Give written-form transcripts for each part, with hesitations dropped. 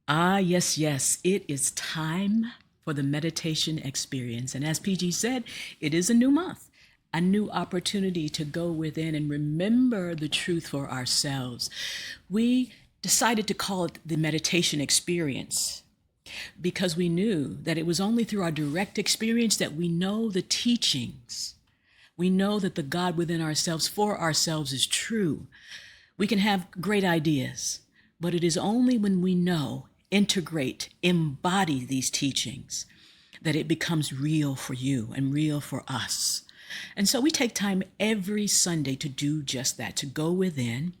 Ah, yes, yes. It is time for the meditation experience. And as PG said, it is a new month, a new opportunity to go within and remember the truth for ourselves. We decided to call it the meditation experience because we knew that it was only through our direct experience that we know the teachings. We know that the God within ourselves for ourselves is true. We can have great ideas, but it is only when we know, integrate, embody these teachings that it becomes real for you and real for us. And so we take time every Sunday to do just that, to go within,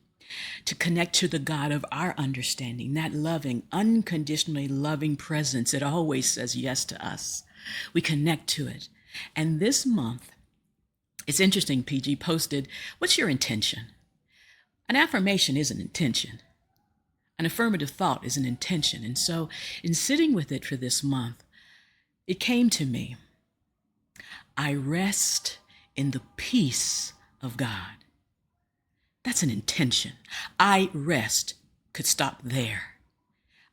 to connect to the God of our understanding, that loving, unconditionally loving presence that always says yes to us. We connect to it. And this month, it's interesting, PG posted, what's your intention? An affirmation is an intention. An affirmative thought is an intention. And so, in sitting with it for this month, it came to me, I rest in the peace of God. That's an intention. I rest could stop there.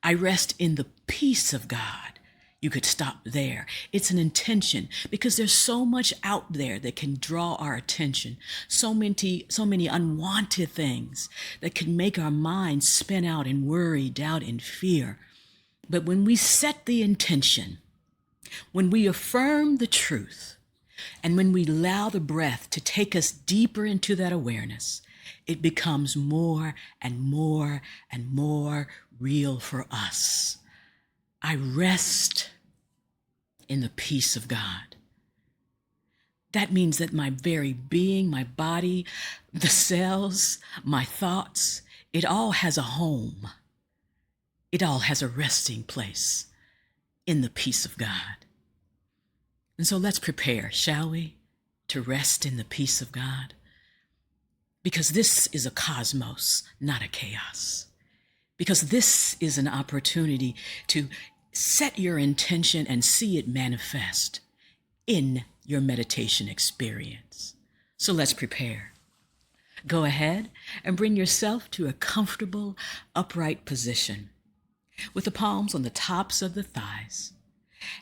I rest in the peace of God. You could stop there. It's an intention because there's so much out there that can draw our attention. So many unwanted things that can make our minds spin out in worry, doubt, and fear. But when we set the intention, when we affirm the truth, and when we allow the breath to take us deeper into that awareness, it becomes more and more and more real for us. I rest in the peace of God. That means that my very being, my body, the cells, my thoughts, it all has a home. It all has a resting place in the peace of God. And so let's prepare, shall we, to rest in the peace of God? Because this is a cosmos, not a chaos. Because this is an opportunity to set your intention and see it manifest in your meditation experience. So let's prepare. Go ahead and bring yourself to a comfortable, upright position with the palms on the tops of the thighs.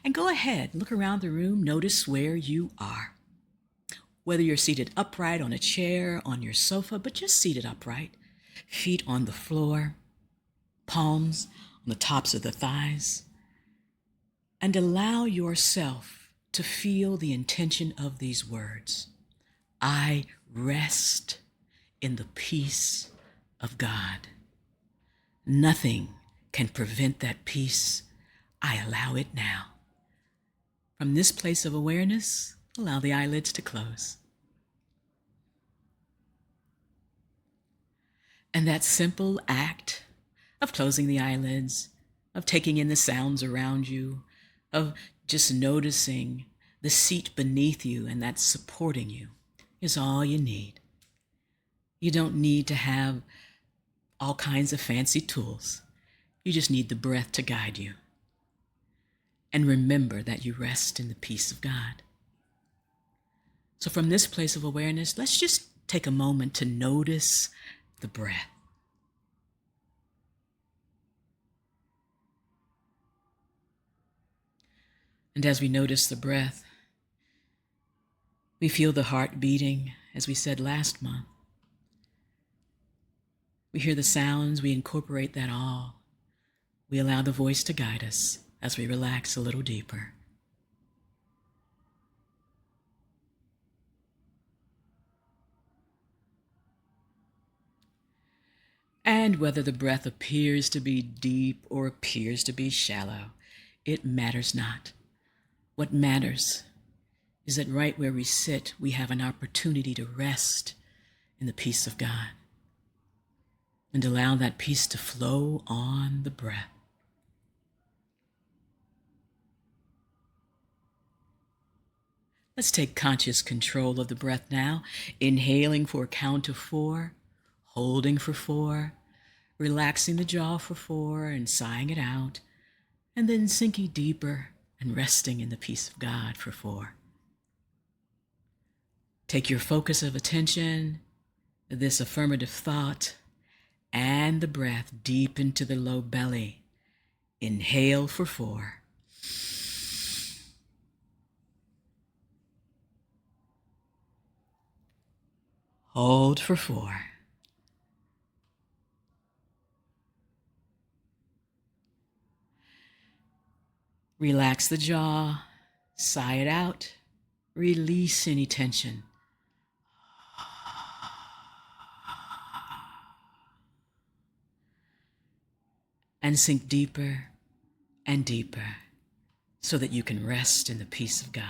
And go ahead, look around the room, notice where you are. Whether you're seated upright on a chair, on your sofa, but just seated upright, feet on the floor, palms on the tops of the thighs. And allow yourself to feel the intention of these words. I rest in the peace of God. Nothing can prevent that peace. I allow it now. From this place of awareness, allow the eyelids to close. And that simple act of closing the eyelids, of taking in the sounds around you, of just noticing the seat beneath you and that's supporting you is all you need. You don't need to have all kinds of fancy tools. You just need the breath to guide you. And remember that you rest in the peace of God. So from this place of awareness, let's just take a moment to notice the breath. And as we notice the breath, we feel the heart beating, as we said last month. We hear the sounds, we incorporate that all. We allow the voice to guide us as we relax a little deeper. And whether the breath appears to be deep or appears to be shallow, it matters not. What matters is that right where we sit, we have an opportunity to rest in the peace of God and allow that peace to flow on the breath. Let's take conscious control of the breath now, inhaling for a count of 4, holding for 4, relaxing the jaw for 4 and sighing it out, and then sinking deeper and resting in the peace of God for 4. Take your focus of attention, this affirmative thought, and the breath deep into the low belly, Inhale for 4. Hold for 4. Relax the jaw, sigh it out, release any tension. And sink deeper and deeper so that you can rest in the peace of God.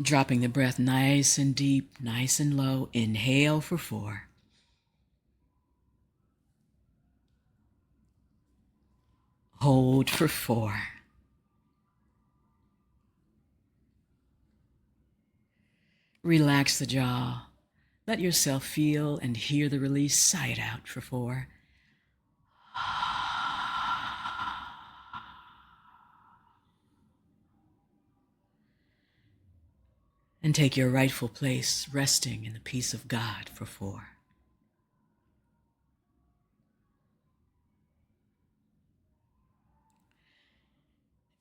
Dropping the breath nice and deep, nice and low. Inhale for 4. Hold for 4. Relax the jaw. Let yourself feel and hear the release. Sigh it out for 4. And take your rightful place, resting in the peace of God for 4.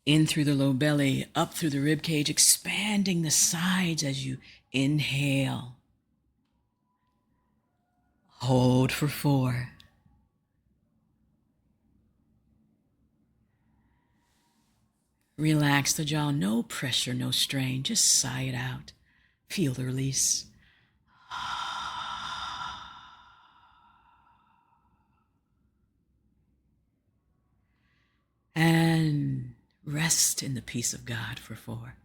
In through the low belly, up through the rib cage, expanding the sides as you inhale. Hold for 4. Relax the jaw, no pressure, no strain, just sigh it out. Feel the release. And rest in the peace of God for 4.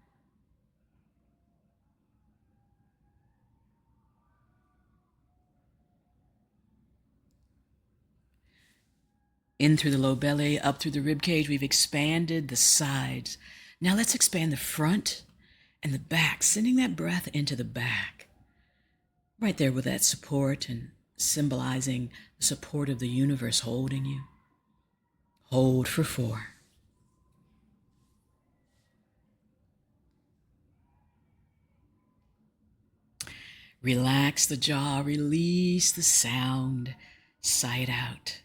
In through the low belly, up through the rib cage, we've expanded the sides. Now let's expand the front and the back, sending that breath into the back. Right there with that support and symbolizing the support of the universe holding you. Hold for 4. Relax the jaw, release the sound, sigh it out.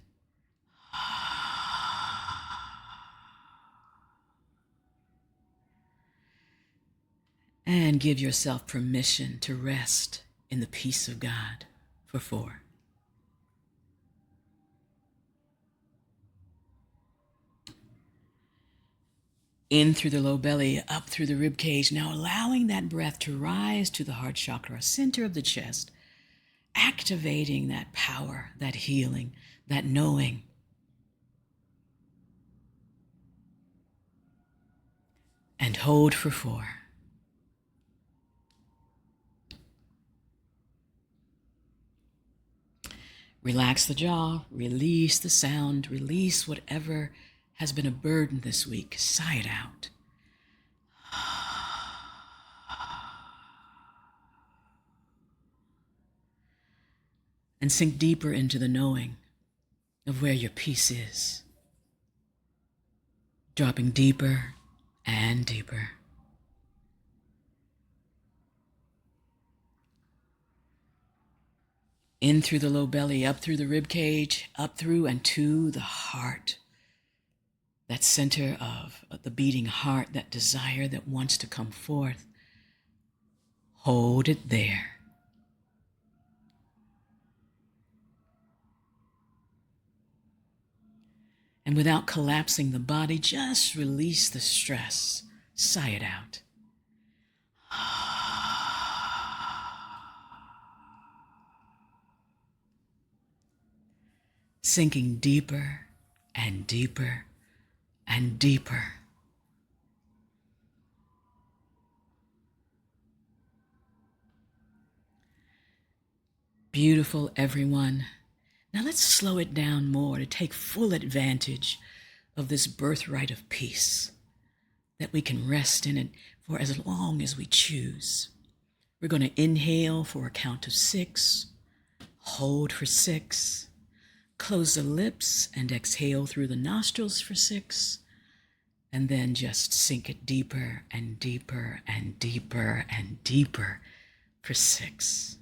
And give yourself permission to rest in the peace of God for 4. In through the low belly, up through the rib cage, now allowing that breath to rise to the heart chakra, center of the chest, activating that power, that healing, that knowing. And hold for 4. Relax the jaw, release the sound, release whatever has been a burden this week. Sigh it out. And sink deeper into the knowing of where your peace is. Dropping deeper and deeper. In through the low belly, up through the rib cage, up through and to the heart. That center of the beating heart, that desire that wants to come forth. Hold it there. And without collapsing the body, just release the stress. Sigh it out. Sinking deeper and deeper and deeper. Beautiful, everyone. Now let's slow it down more to take full advantage of this birthright of peace, that we can rest in it for as long as we choose. We're going to inhale for a count of 6, hold for 6, close the lips and exhale through the nostrils for 6, and then just sink it deeper and deeper and deeper and deeper for 6.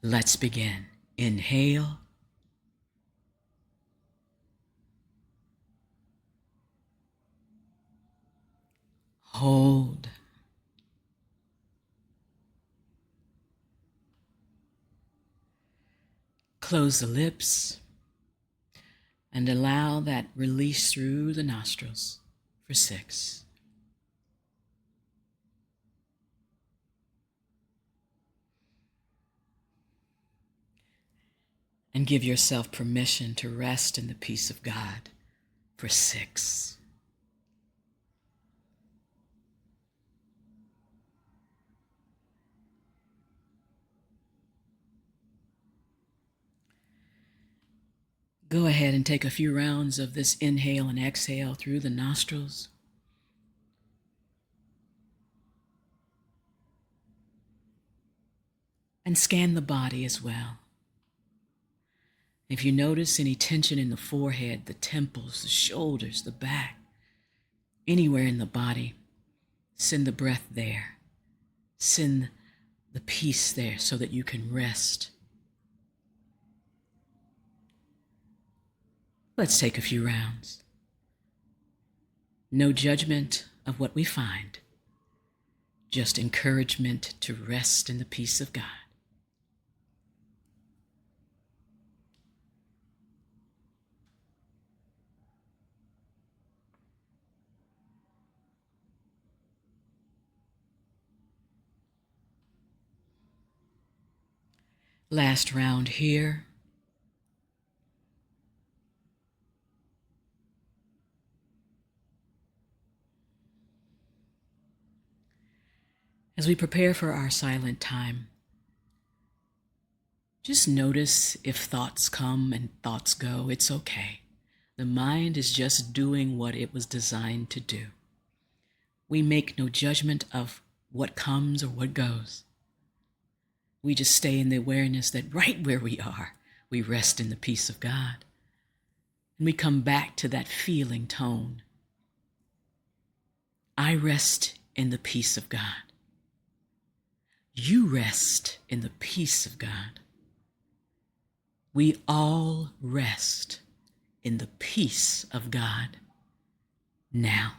Let's begin. Inhale. Hold. Close the lips and allow that release through the nostrils for 6. And give yourself permission to rest in the peace of God for 6. Go ahead and take a few rounds of this inhale and exhale through the nostrils. And scan the body as well. If you notice any tension in the forehead, the temples, the shoulders, the back, anywhere in the body, send the breath there. Send the peace there so that you can rest. Let's take a few rounds. No judgment of what we find, just encouragement to rest in the peace of God. Last round here. As we prepare for our silent time, just notice if thoughts come and thoughts go. It's okay. The mind is just doing what it was designed to do. We make no judgment of what comes or what goes. We just stay in the awareness that right where we are, we rest in the peace of God. And we come back to that feeling tone. I rest in the peace of God. You rest in the peace of God. We all rest in the peace of God now.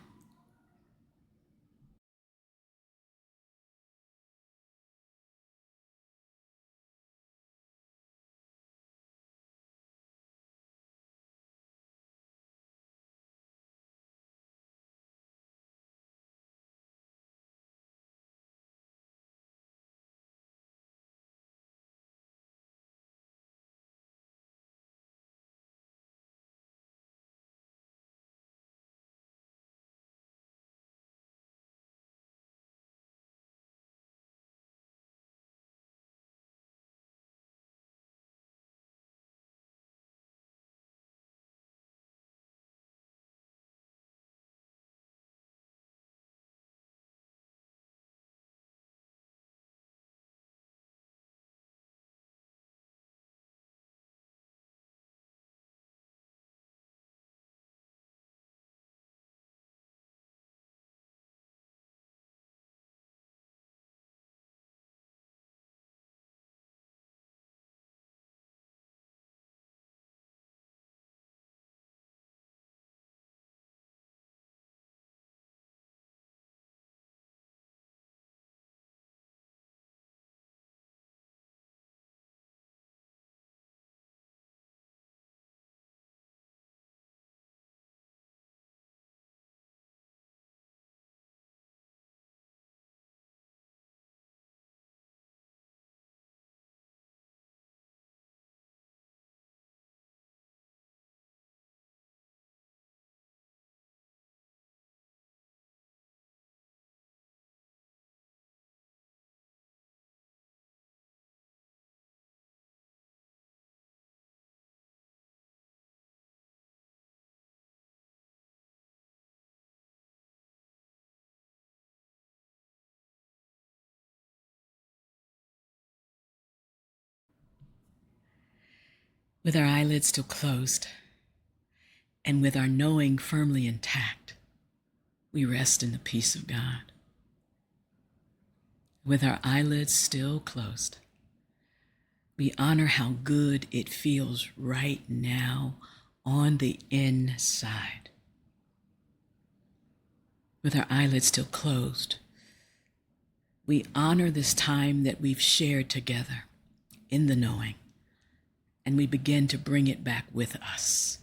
With our eyelids still closed and with our knowing firmly intact, we rest in the peace of God. With our eyelids still closed We honor how good it feels right now on the inside. With our eyelids still closed, we honor this time that we've shared together in the knowing, and we begin to bring it back with us.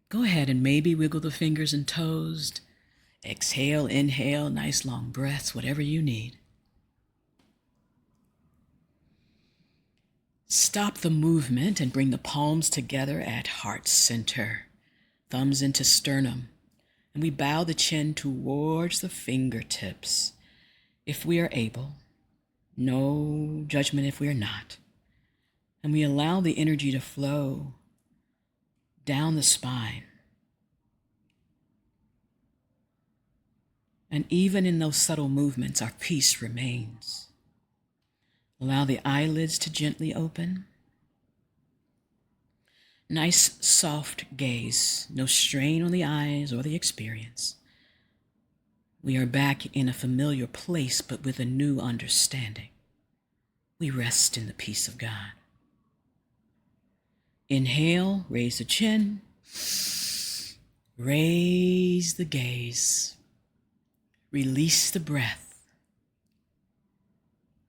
Go ahead and maybe wiggle the fingers and toes. Exhale, inhale, nice long breaths, whatever you need. Stop the movement and bring the palms together at heart center, thumbs into sternum, and we bow the chin towards the fingertips if we are able. No judgment if we are not. And we allow the energy to flow down the spine. And even in those subtle movements, our peace remains. Allow the eyelids to gently open. Nice, soft gaze, no strain on the eyes or the experience. We are back in a familiar place, but with a new understanding. We rest in the peace of God. Inhale, raise the chin, raise the gaze, release the breath,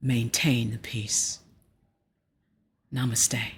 maintain the peace. Namaste.